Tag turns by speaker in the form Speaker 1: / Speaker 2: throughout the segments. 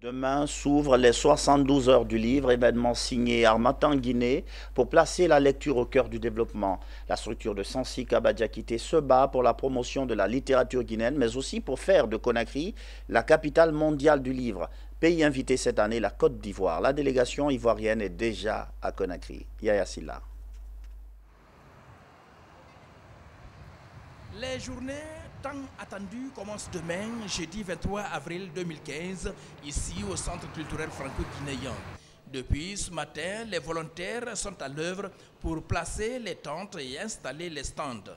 Speaker 1: Demain s'ouvrent les 72 heures du livre, événement signé Harmattan Guinée, pour placer la lecture au cœur du développement. La structure de Sansi Kaba Diakité se bat pour la promotion de la littérature guinéenne, mais aussi pour faire de Conakry la capitale mondiale du livre. Pays invité cette année, la Côte d'Ivoire. La délégation ivoirienne est déjà à Conakry. Yaya Silla.
Speaker 2: Les journées tant attendues commencent demain, jeudi 23 avril 2015, ici au Centre culturel franco-guinéen. Depuis ce matin, les volontaires sont à l'œuvre pour placer les tentes et installer les stands.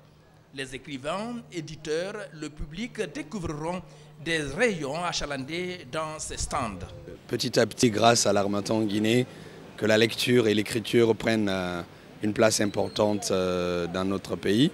Speaker 2: Les écrivains, éditeurs, le public découvriront des rayons achalandés dans ces stands.
Speaker 3: Petit à petit, grâce à l'Harmattan Guinée, que la lecture et l'écriture prennent une place importante dans notre pays.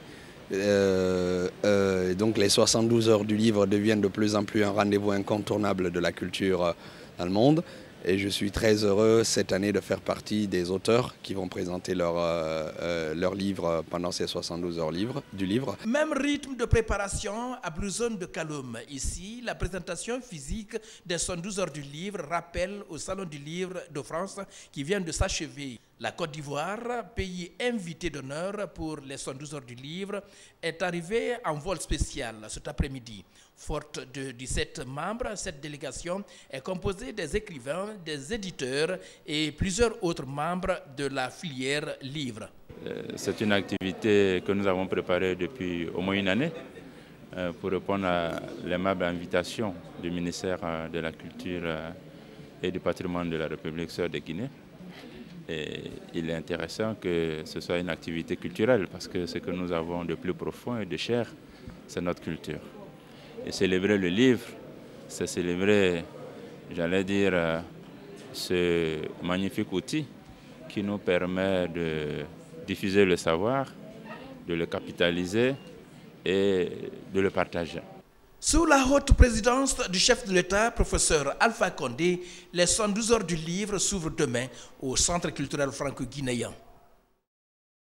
Speaker 3: Donc les 72 heures du livre deviennent de plus en plus un rendez-vous incontournable de la culture dans le monde. Et je suis très heureux cette année de faire partie des auteurs qui vont présenter leur livre pendant ces 72 heures du livre.
Speaker 2: Même rythme de préparation à Blouson de Kaloum. Ici, la présentation physique des 72 heures du livre rappelle au Salon du livre de France qui vient de s'achever. La Côte d'Ivoire, pays invité d'honneur pour les 72 heures du livre, est arrivée en vol spécial cet après-midi. Forte de 17 membres, cette délégation est composée des écrivains, des éditeurs et plusieurs autres membres de la filière livre.
Speaker 4: C'est une activité que nous avons préparée depuis au moins une année pour répondre à l'aimable invitation du ministère de la Culture et du Patrimoine de la République sœur de Guinée. Et il est intéressant que ce soit une activité culturelle parce que ce que nous avons de plus profond et de cher, c'est notre culture. Et célébrer le livre, c'est célébrer, j'allais dire, ce magnifique outil qui nous permet de diffuser le savoir, de le capitaliser et de le partager.
Speaker 2: Sous la haute présidence du chef de l'État, professeur Alpha Condé, les 112 heures du livre s'ouvrent demain au Centre culturel franco-guinéen.